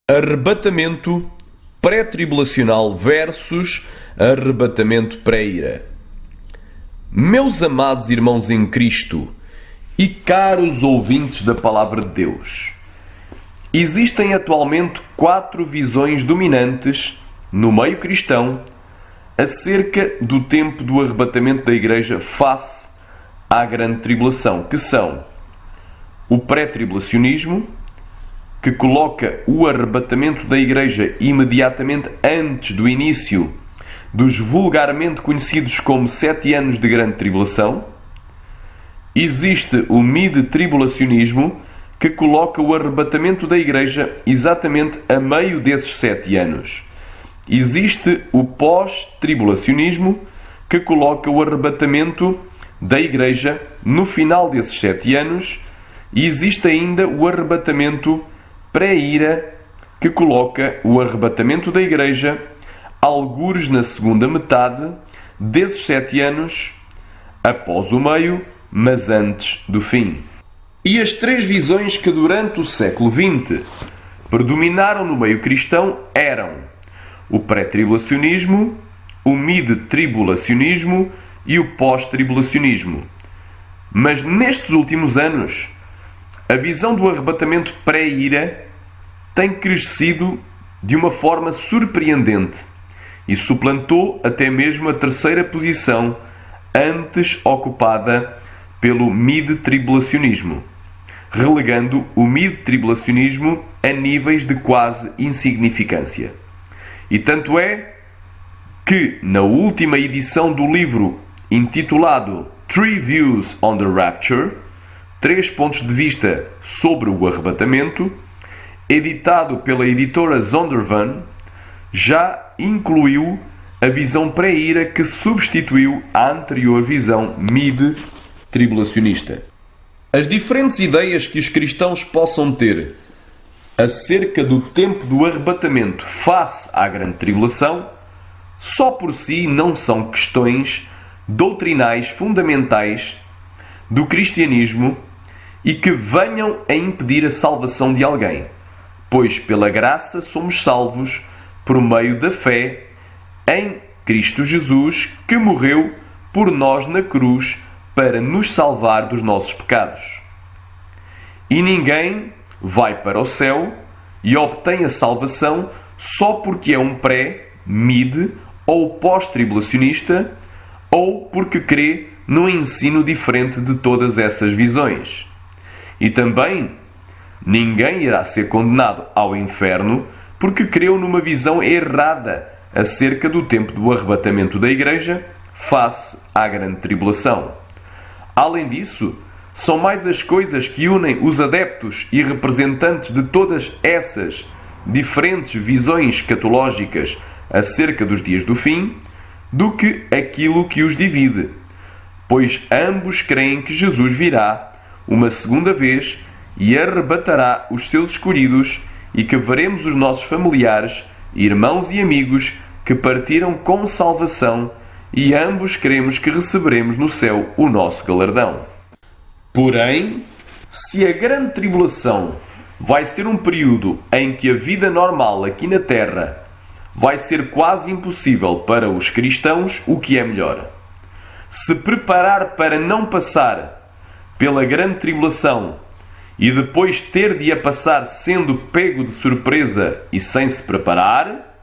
Arrebatamento pré-tribulacional versus arrebatamento pré-ira. Meus amados irmãos em Cristo e caros ouvintes da Palavra de Deus, existem atualmente 4 visões dominantes no meio cristão acerca do tempo do arrebatamento da Igreja face à grande tribulação, que são o pré-tribulacionismo, que coloca o arrebatamento da Igreja imediatamente antes do início dos vulgarmente conhecidos como 7 anos de grande tribulação. Existe o mid-tribulacionismo, que coloca o arrebatamento da Igreja exatamente a meio desses 7 anos. Existe o pós-tribulacionismo, que coloca o arrebatamento da Igreja no final desses 7 anos. E existe ainda o arrebatamento pré-ira, que coloca o arrebatamento da Igreja algures na segunda metade desses 7 anos, após o meio, mas antes do fim. E as 3 visões que durante o século XX predominaram no meio cristão eram o pré-tribulacionismo, o mid-tribulacionismo e o pós-tribulacionismo. Mas nestes últimos anos, a visão do arrebatamento pré-ira tem crescido de uma forma surpreendente e suplantou até mesmo a terceira posição antes ocupada pelo mid-tribulacionismo, relegando o mid-tribulacionismo a níveis de quase insignificância. E tanto é que, na última edição do livro intitulado 3 Views on the Rapture, 3 pontos de vista sobre o arrebatamento, editado pela editora Zondervan, já incluiu a visão pré-ira que substituiu a anterior visão mid-tribulacionista. As diferentes ideias que os cristãos possam ter acerca do tempo do arrebatamento face à grande tribulação, só por si não são questões doutrinais fundamentais do cristianismo e que venham a impedir a salvação de alguém, pois pela graça somos salvos por meio da fé em Cristo Jesus, que morreu por nós na cruz para nos salvar dos nossos pecados. E ninguém vai para o céu e obtém a salvação só porque é um pré, mid ou pós-tribulacionista, ou porque crê num ensino diferente de todas essas visões. E também, ninguém irá ser condenado ao inferno porque creu numa visão errada acerca do tempo do arrebatamento da Igreja face à grande tribulação. Além disso, são mais as coisas que unem os adeptos e representantes de todas essas diferentes visões escatológicas acerca dos dias do fim do que aquilo que os divide, pois ambos creem que Jesus virá uma segunda vez e arrebatará os seus escolhidos e que veremos os nossos familiares, irmãos e amigos que partiram com salvação, e ambos cremos que receberemos no céu o nosso galardão. Porém, se a grande tribulação vai ser um período em que a vida normal aqui na Terra vai ser quase impossível para os cristãos, o que é melhor? Se preparar para não passar pela grande tribulação e depois ter de a passar sendo pego de surpresa e sem se preparar,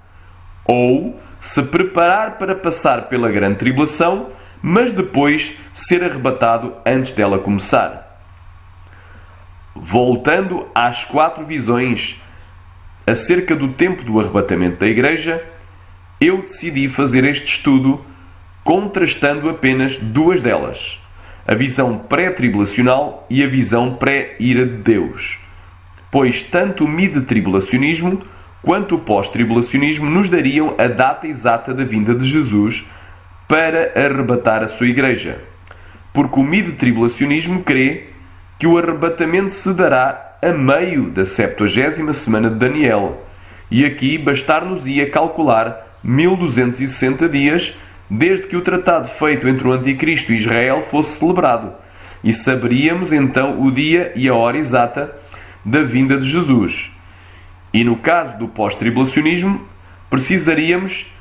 ou se preparar para passar pela grande tribulação, mas depois ser arrebatado antes dela começar. Voltando às 4 visões acerca do tempo do arrebatamento da Igreja, eu decidi fazer este estudo contrastando apenas 2 delas: a visão pré-tribulacional e a visão pré-ira de Deus, pois tanto o mid-tribulacionismo quanto o pós-tribulacionismo nos dariam a data exata da vinda de Jesus para arrebatar a sua Igreja, porque o mid-tribulacionismo crê que o arrebatamento se dará a meio da 70ª semana de Daniel, e aqui bastar-nos-ia calcular 1260 dias desde que o tratado feito entre o Anticristo e Israel fosse celebrado, e saberíamos então o dia e a hora exata da vinda de Jesus. E no caso do pós-tribulacionismo, precisaríamos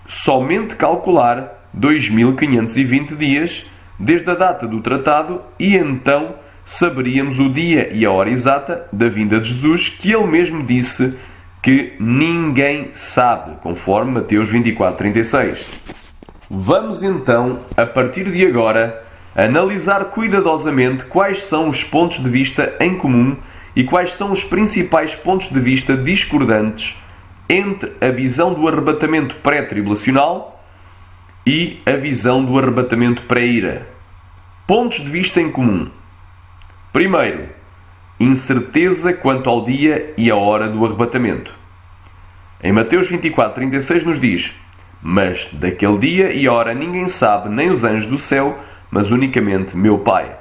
somente calcular 2520 dias desde a data do tratado e então saberíamos o dia e a hora exata da vinda de Jesus, que ele mesmo disse que ninguém sabe, conforme Mateus 24:36. Vamos então, a partir de agora, analisar cuidadosamente quais são os pontos de vista em comum e quais são os principais pontos de vista discordantes entre a visão do arrebatamento pré-tribulacional e a visão do arrebatamento pré-ira. Pontos de vista em comum. Primeiro, incerteza quanto ao dia e à hora do arrebatamento. Em Mateus 24:36 nos diz: mas daquele dia e hora ninguém sabe, nem os anjos do céu, mas unicamente meu Pai.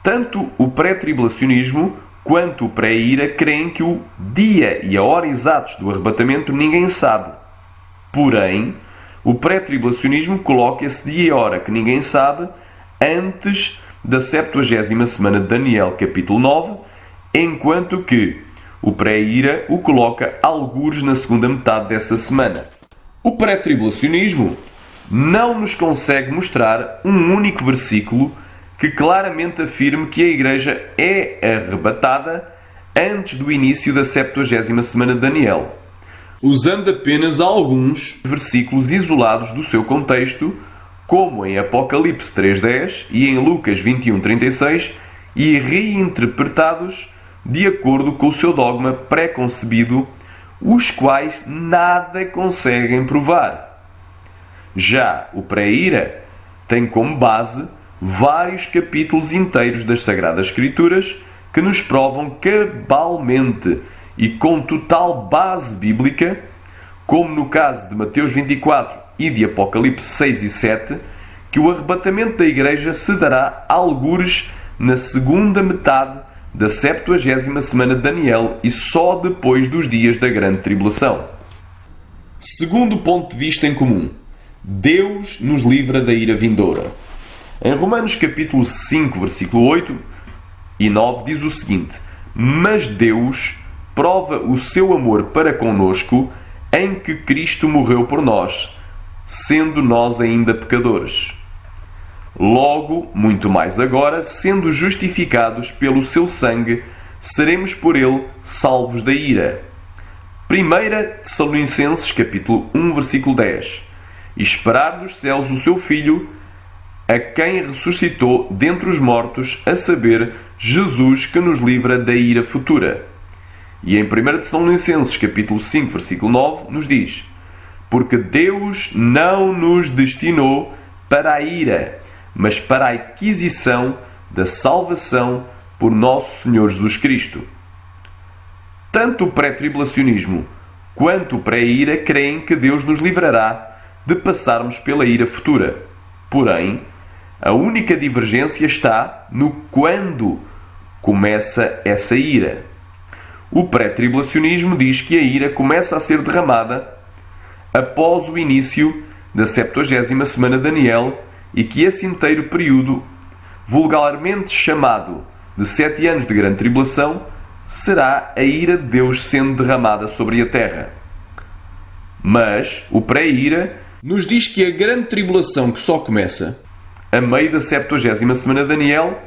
Tanto o pré-tribulacionismo quanto o pré-ira creem que o dia e a hora exatos do arrebatamento ninguém sabe. Porém, o pré-tribulacionismo coloca esse dia e hora que ninguém sabe antes da 70ª semana de Daniel, capítulo 9, enquanto que o pré-ira o coloca algures na segunda metade dessa semana. O pré-tribulacionismo não nos consegue mostrar um único versículo que claramente afirme que a Igreja é arrebatada antes do início da 70ª semana de Daniel, usando apenas alguns versículos isolados do seu contexto, como em Apocalipse 3:10 e em Lucas 21:36, e reinterpretados de acordo com o seu dogma pré-concebido, os quais nada conseguem provar. Já o pré-ira tem como base vários capítulos inteiros das Sagradas Escrituras que nos provam cabalmente e com total base bíblica, como no caso de Mateus 24 e de Apocalipse 6 e 7, que o arrebatamento da Igreja se dará algures na segunda metade da 70ª semana de Daniel e só depois dos dias da grande tribulação. Segundo ponto de vista em comum, Deus nos livra da ira vindoura. Em Romanos capítulo 5, versículo 8 e 9 diz o seguinte: mas Deus prova o seu amor para conosco em que Cristo morreu por nós, sendo nós ainda pecadores. Logo, muito mais agora, sendo justificados pelo seu sangue, seremos por ele salvos da ira. 1 Tessalonicenses capítulo 1, versículo 10. E esperar dos céus o seu Filho, a quem ressuscitou dentre os mortos, a saber, Jesus, que nos livra da ira futura. E em 1 Tessalonicenses capítulo 5, versículo 9, nos diz: porque Deus não nos destinou para a ira, mas para a aquisição da salvação por nosso Senhor Jesus Cristo. Tanto o pré-tribulacionismo quanto o pré-ira creem que Deus nos livrará de passarmos pela ira futura. Porém, a única divergência está no quando começa essa ira. O pré-tribulacionismo diz que a ira começa a ser derramada após o início da 70ª semana de Daniel e que esse inteiro período, vulgarmente chamado de 7 anos de grande tribulação, será a ira de Deus sendo derramada sobre a terra. Mas o pré-ira nos diz que a grande tribulação que só começa a meio da 70ª semana de Daniel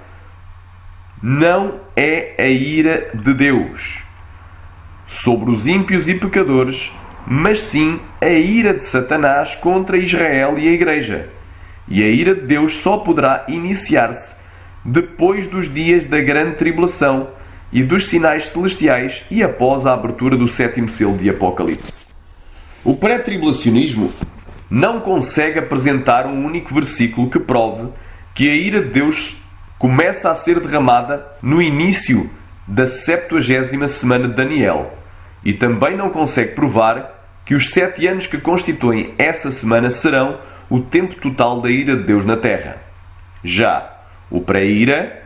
não é a ira de Deus sobre os ímpios e pecadores, mas sim a ira de Satanás contra Israel e a Igreja. E a ira de Deus só poderá iniciar-se depois dos dias da grande tribulação e dos sinais celestiais e após a abertura do 7º selo de Apocalipse. O pré-tribulacionismo não consegue apresentar um único versículo que prove que a ira de Deus começa a ser derramada no início da 70ª semana de Daniel, e também não consegue provar que os 7 anos que constituem essa semana serão o tempo total da ira de Deus na terra. Já o pré-ira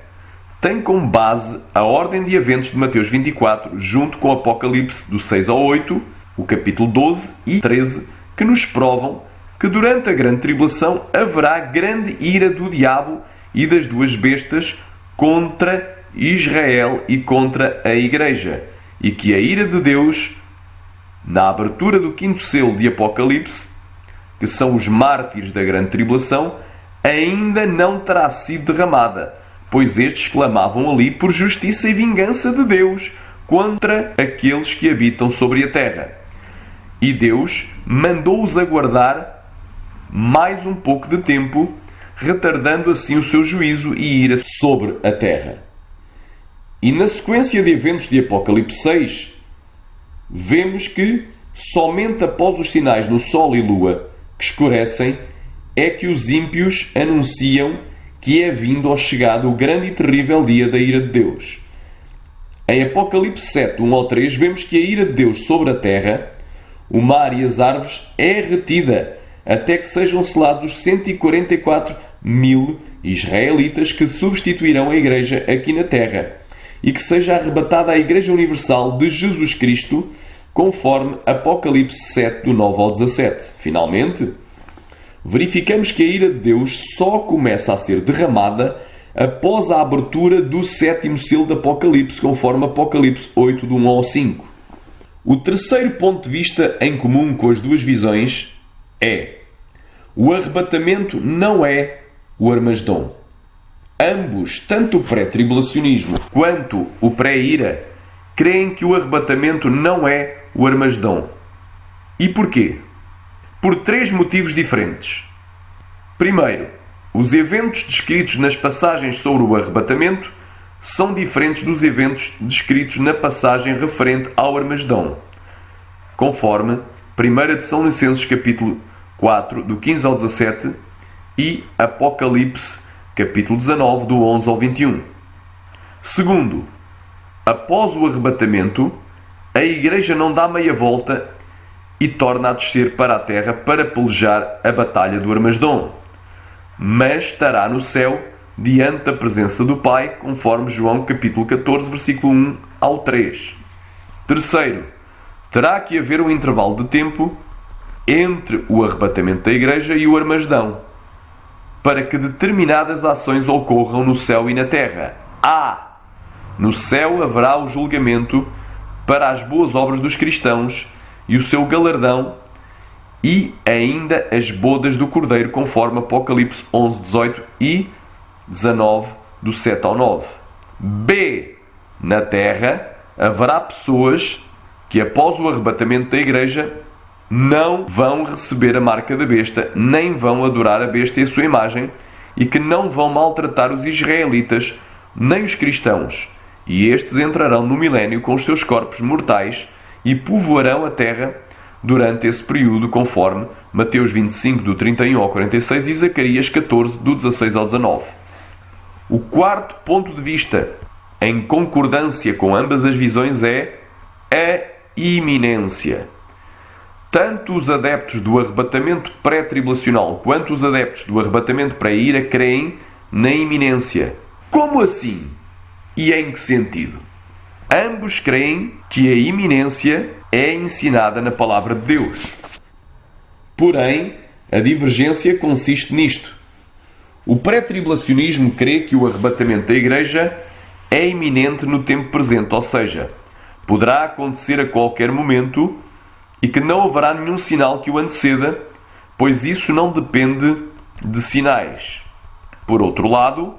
tem como base a ordem de eventos de Mateus 24, junto com o Apocalipse do 6 ao 8, o capítulo 12 e 13, que nos provam que durante a grande tribulação haverá grande ira do diabo e das duas bestas contra Israel e contra a Igreja, e que a ira de Deus, na abertura do 5º selo de Apocalipse, que são os mártires da grande tribulação, ainda não terá sido derramada, pois estes clamavam ali por justiça e vingança de Deus contra aqueles que habitam sobre a terra. E Deus mandou-os aguardar mais um pouco de tempo, retardando assim o seu juízo e ira sobre a terra. E na sequência de eventos de Apocalipse 6, vemos que somente após os sinais no Sol e Lua que escurecem, é que os ímpios anunciam que é vindo ou chegado o grande e terrível dia da ira de Deus. Em Apocalipse 7, 1 ao 3, vemos que a ira de Deus sobre a terra, o mar e as árvores é retida, até que sejam selados os 144.000 israelitas que substituirão a Igreja aqui na terra, e que seja arrebatada a Igreja Universal de Jesus Cristo, conforme Apocalipse 7, do 9 ao 17. Finalmente, verificamos que a ira de Deus só começa a ser derramada após a abertura do 7º selo de Apocalipse, conforme Apocalipse 8, do 1 ao 5. O terceiro ponto de vista em comum com as duas visões é: o arrebatamento não é o Armagedom. Ambos, tanto o pré-tribulacionismo quanto o pré-ira, creem que o arrebatamento não é o Armagedom. E porquê? Por 3 motivos diferentes. Primeiro, os eventos descritos nas passagens sobre o arrebatamento são diferentes dos eventos descritos na passagem referente ao Armagedom, conforme 1 Tessalonicenses capítulo 4, do 15 ao 17, e Apocalipse capítulo 19, do 11 ao 21. Segundo, após o arrebatamento, a Igreja não dá meia volta e torna a descer para a terra para pelejar a batalha do Armagedom, mas estará no céu diante da presença do Pai, conforme João capítulo 14, versículo 1 ao 3. Terceiro, terá que haver um intervalo de tempo entre o arrebatamento da Igreja e o Armagedom, para que determinadas ações ocorram no céu e na terra. No céu haverá o julgamento para as boas obras dos cristãos e o seu galardão, e ainda as bodas do Cordeiro, conforme Apocalipse 11, 18 e 19, do 7 ao 9. Na terra haverá pessoas que após o arrebatamento da Igreja não vão receber a marca da besta, nem vão adorar a besta e a sua imagem, e que não vão maltratar os israelitas, nem os cristãos. E estes entrarão no milénio com os seus corpos mortais e povoarão a terra durante esse período, conforme Mateus 25, do 31 ao 46 e Zacarias 14, do 16 ao 19. O quarto ponto de vista, em concordância com ambas as visões, é a iminência. Tanto os adeptos do arrebatamento pré-tribulacional quanto os adeptos do arrebatamento pré-ira creem na iminência. Como assim? E em que sentido? Ambos creem que a iminência é ensinada na palavra de Deus. Porém, a divergência consiste nisto. O pré-tribulacionismo crê que o arrebatamento da Igreja é iminente no tempo presente, ou seja, poderá acontecer a qualquer momento e que não haverá nenhum sinal que o anteceda, pois isso não depende de sinais. Por outro lado,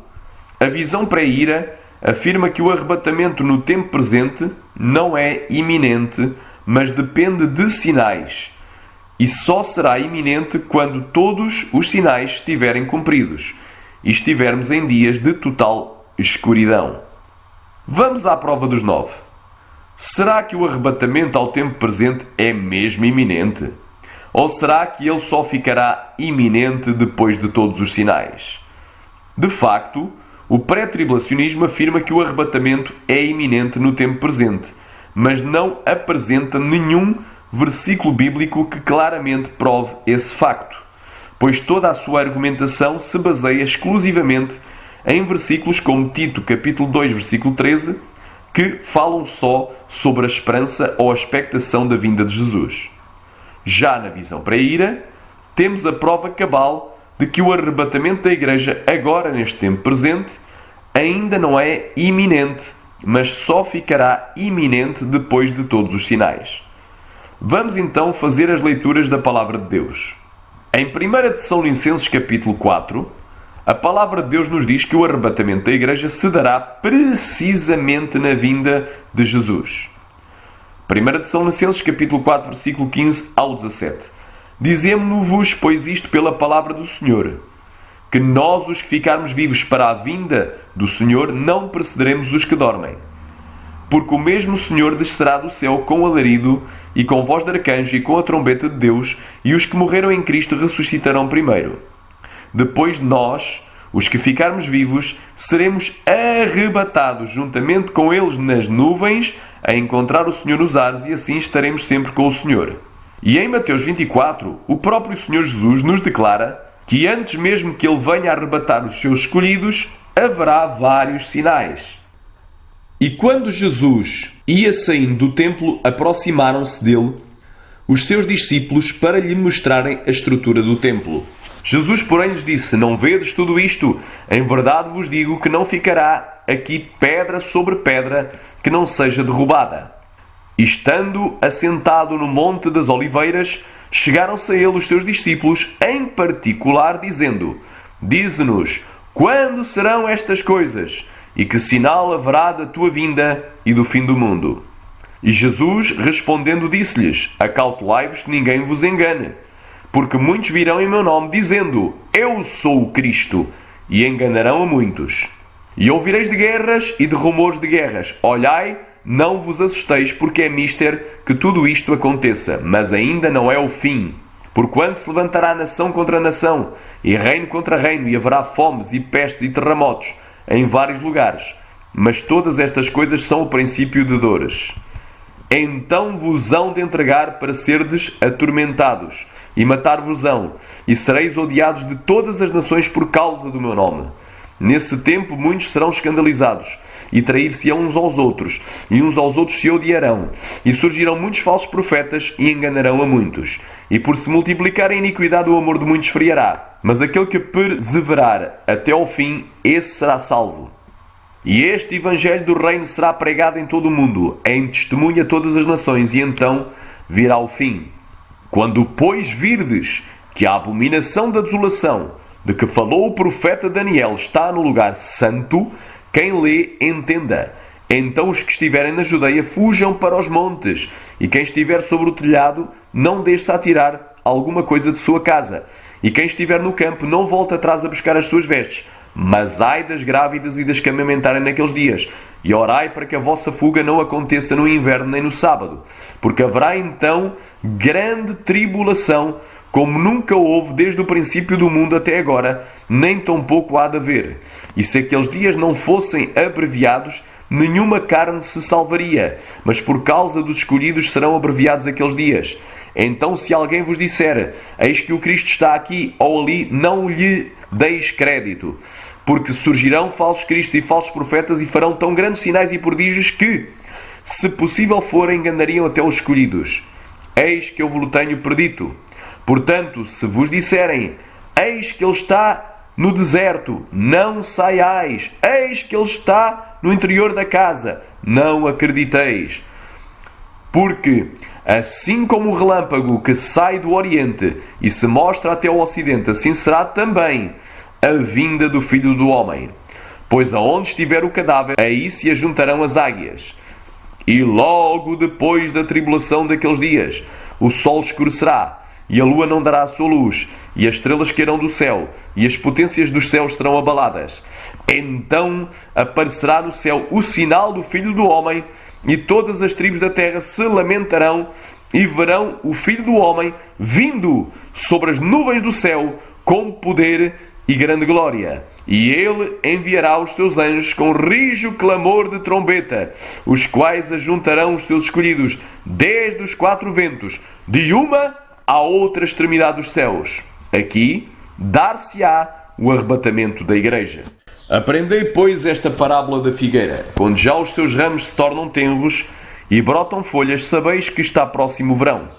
a visão pré-ira afirma que o arrebatamento no tempo presente não é iminente, mas depende de sinais, e só será iminente quando todos os sinais estiverem cumpridos e estivermos em dias de total escuridão. Vamos à prova dos 9. Será que o arrebatamento ao tempo presente é mesmo iminente? Ou será que ele só ficará iminente depois de todos os sinais? De facto, o pré-tribulacionismo afirma que o arrebatamento é iminente no tempo presente, mas não apresenta nenhum versículo bíblico que claramente prove esse facto, pois toda a sua argumentação se baseia exclusivamente em versículos como Tito, capítulo 2, versículo 13, que falam só sobre a esperança ou a expectação da vinda de Jesus. Já na visão pré-ira, temos a prova cabal de que o arrebatamento da Igreja, agora neste tempo presente, ainda não é iminente, mas só ficará iminente depois de todos os sinais. Vamos então fazer as leituras da Palavra de Deus. Em 1 Tessalonicenses capítulo 4, a Palavra de Deus nos diz que o arrebatamento da Igreja se dará precisamente na vinda de Jesus. 1 Tessalonicenses capítulo 4, versículo 15 ao 17. Dizemo-vos, pois, isto pela Palavra do Senhor, que nós, os que ficarmos vivos para a vinda do Senhor, não precederemos os que dormem. Porque o mesmo Senhor descerá do céu com alarido, e com voz de arcanjo, e com a trombeta de Deus, e os que morreram em Cristo ressuscitarão primeiro. Depois nós, os que ficarmos vivos, seremos arrebatados juntamente com eles nas nuvens, a encontrar o Senhor nos ares, e assim estaremos sempre com o Senhor. E em Mateus 24, o próprio Senhor Jesus nos declara que antes mesmo que Ele venha arrebatar os seus escolhidos, haverá vários sinais. E quando Jesus ia saindo do templo, aproximaram-se dele os seus discípulos para lhe mostrarem a estrutura do templo. Jesus, porém, lhes disse: não vedes tudo isto? Em verdade vos digo que não ficará aqui pedra sobre pedra que não seja derrubada. E estando assentado no Monte das Oliveiras, chegaram-se a ele os seus discípulos, em particular, dizendo: dize-nos, quando serão estas coisas? E que sinal haverá da tua vinda e do fim do mundo? E Jesus, respondendo, disse-lhes: acautelai-vos que ninguém vos engane, porque muitos virão em meu nome, dizendo: eu sou o Cristo, e enganarão a muitos. E ouvireis de guerras e de rumores de guerras. Olhai, não vos assusteis, porque é mister que tudo isto aconteça, mas ainda não é o fim. Porquanto se levantará nação contra nação, e reino contra reino, e haverá fomes, e pestes, e terremotos, em vários lugares. Mas todas estas coisas são o princípio de dores. Então vos hão de entregar para serdes atormentados, e matar-vos-ão, e sereis odiados de todas as nações por causa do meu nome. Nesse tempo muitos serão escandalizados, e trair-se-ão uns aos outros, e uns aos outros se odiarão, e surgirão muitos falsos profetas, e enganarão a muitos. E por se multiplicar a iniquidade, o amor de muitos esfriará. Mas aquele que perseverar até ao fim, esse será salvo. E este Evangelho do Reino será pregado em todo o mundo, em testemunho a todas as nações, e então virá o fim. Quando, pois, virdes que a abominação da desolação, de que falou o profeta Daniel, está no lugar santo, quem lê, entenda. Então os que estiverem na Judeia fujam para os montes, e quem estiver sobre o telhado, não deixe a tirar alguma coisa de sua casa. E quem estiver no campo, não volte atrás a buscar as suas vestes. Mas ai das grávidas e das que amamentarem naqueles dias, e orai para que a vossa fuga não aconteça no inverno nem no sábado, porque haverá então grande tribulação, como nunca houve desde o princípio do mundo até agora, nem tampouco há de haver. E se aqueles dias não fossem abreviados, nenhuma carne se salvaria, mas por causa dos escolhidos serão abreviados aqueles dias. Então, se alguém vos disser: eis que o Cristo está aqui ou ali, não lhe deis crédito, porque surgirão falsos cristos e falsos profetas, e farão tão grandes sinais e prodígios que, se possível for, enganariam até os escolhidos. Eis que eu vos tenho predito. Portanto, se vos disserem: eis que ele está no deserto, não saiais. Eis que ele está no interior da casa, não acrediteis. Porque, assim como o relâmpago que sai do Oriente e se mostra até o Ocidente, assim será também a vinda do Filho do Homem. Pois aonde estiver o cadáver, aí se ajuntarão as águias. E logo depois da tribulação daqueles dias, o sol escurecerá, e a lua não dará a sua luz, e as estrelas cairão do céu, e as potências dos céus serão abaladas. Então aparecerá no céu o sinal do Filho do Homem, e todas as tribos da terra se lamentarão, e verão o Filho do Homem vindo sobre as nuvens do céu, com poder e grande glória. E ele enviará os seus anjos com rijo clamor de trombeta, os quais ajuntarão os seus escolhidos desde os quatro ventos, de uma à outra extremidade dos céus. Aqui dar-se-á o arrebatamento da Igreja. Aprendei, pois, esta parábola da figueira. Quando já os seus ramos se tornam tenros e brotam folhas, sabeis que está próximo o verão.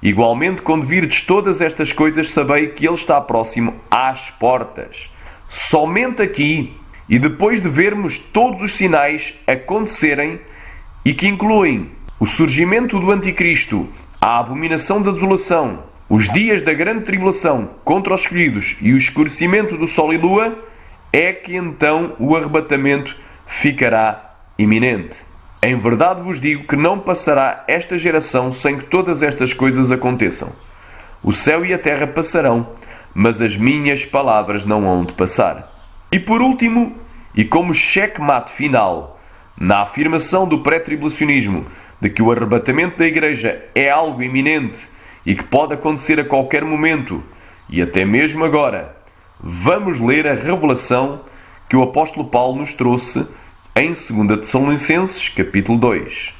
Igualmente, quando virdes todas estas coisas, sabei que ele está próximo às portas. Somente aqui E depois de vermos todos os sinais acontecerem e que incluem o surgimento do Anticristo, a abominação da desolação, os dias da grande tribulação contra os escolhidos e o escurecimento do sol e lua, é que então o arrebatamento ficará iminente. Em verdade vos digo que não passará esta geração sem que todas estas coisas aconteçam. O céu e a terra passarão, mas as minhas palavras não hão de passar. E por último, e como checkmate final, na afirmação do pré-tribulacionismo de que o arrebatamento da Igreja é algo iminente e que pode acontecer a qualquer momento, e até mesmo agora, vamos ler a revelação que o apóstolo Paulo nos trouxe em 2 Tessalonicenses, capítulo 2.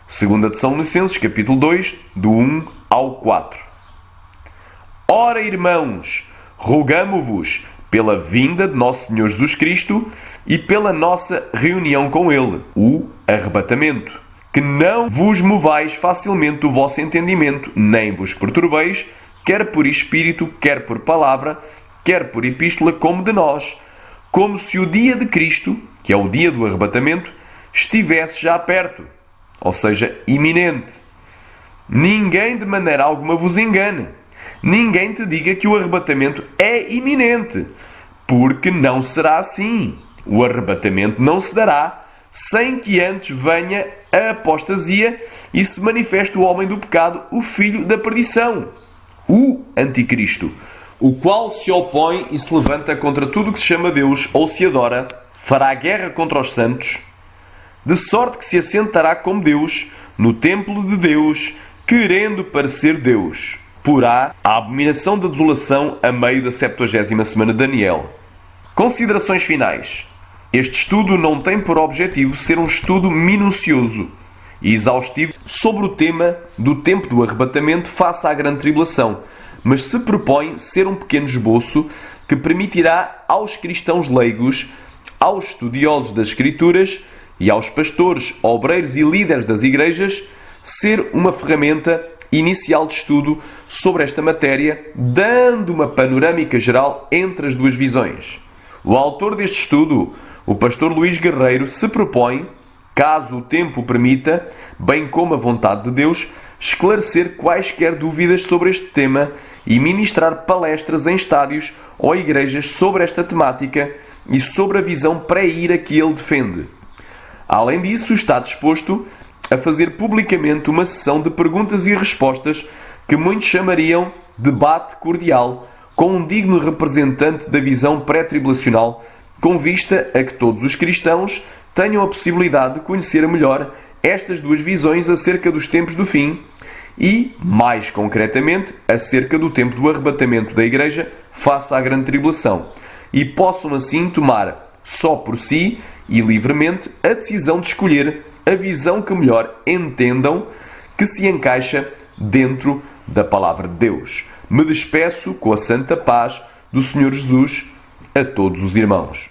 2 Tessalonicenses, capítulo 2, do 1 ao 4. Ora, irmãos, rogamo-vos pela vinda de nosso Senhor Jesus Cristo e pela nossa reunião com Ele, o arrebatamento, que não vos movais facilmente do vosso entendimento, nem vos perturbeis, quer por espírito, quer por palavra, quer por epístola, como de nós, como se o dia de Cristo, que é o dia do arrebatamento, estivesse já perto, ou seja, iminente. Ninguém de maneira alguma vos engane. Ninguém te diga que o arrebatamento é iminente, porque não será assim. O arrebatamento não se dará sem que antes venha a apostasia e se manifeste o homem do pecado, o filho da perdição, o Anticristo, o qual se opõe e se levanta contra tudo o que se chama Deus ou se adora, fará guerra contra os santos, de sorte que se assentará como Deus no templo de Deus, querendo parecer Deus. Porá a abominação da desolação a meio da 70ª semana de Daniel. Considerações finais. Este estudo não tem por objetivo ser um estudo minucioso e exaustivo sobre o tema do tempo do arrebatamento face à grande tribulação, mas se propõe ser um pequeno esboço que permitirá aos cristãos leigos, aos estudiosos das Escrituras e aos pastores, obreiros e líderes das igrejas ser uma ferramenta inicial de estudo sobre esta matéria, dando uma panorâmica geral entre as duas visões. O autor deste estudo, o pastor Luís Guerreiro, se propõe, caso o tempo o permita, bem como a vontade de Deus, esclarecer quaisquer dúvidas sobre este tema e ministrar palestras em estádios ou igrejas sobre esta temática e sobre a visão pré-ira que ele defende. Além disso, está disposto a fazer publicamente uma sessão de perguntas e respostas que muitos chamariam debate cordial, com um digno representante da visão pré-tribulacional, com vista a que todos os cristãos tenham a possibilidade de conhecer melhor estas duas visões acerca dos tempos do fim e, mais concretamente, acerca do tempo do arrebatamento da Igreja face à grande tribulação, e possam assim tomar, só por si e livremente, a decisão de escolher a visão que melhor entendam que se encaixa dentro da Palavra de Deus. Me despeço com a santa paz do Senhor Jesus a todos os irmãos.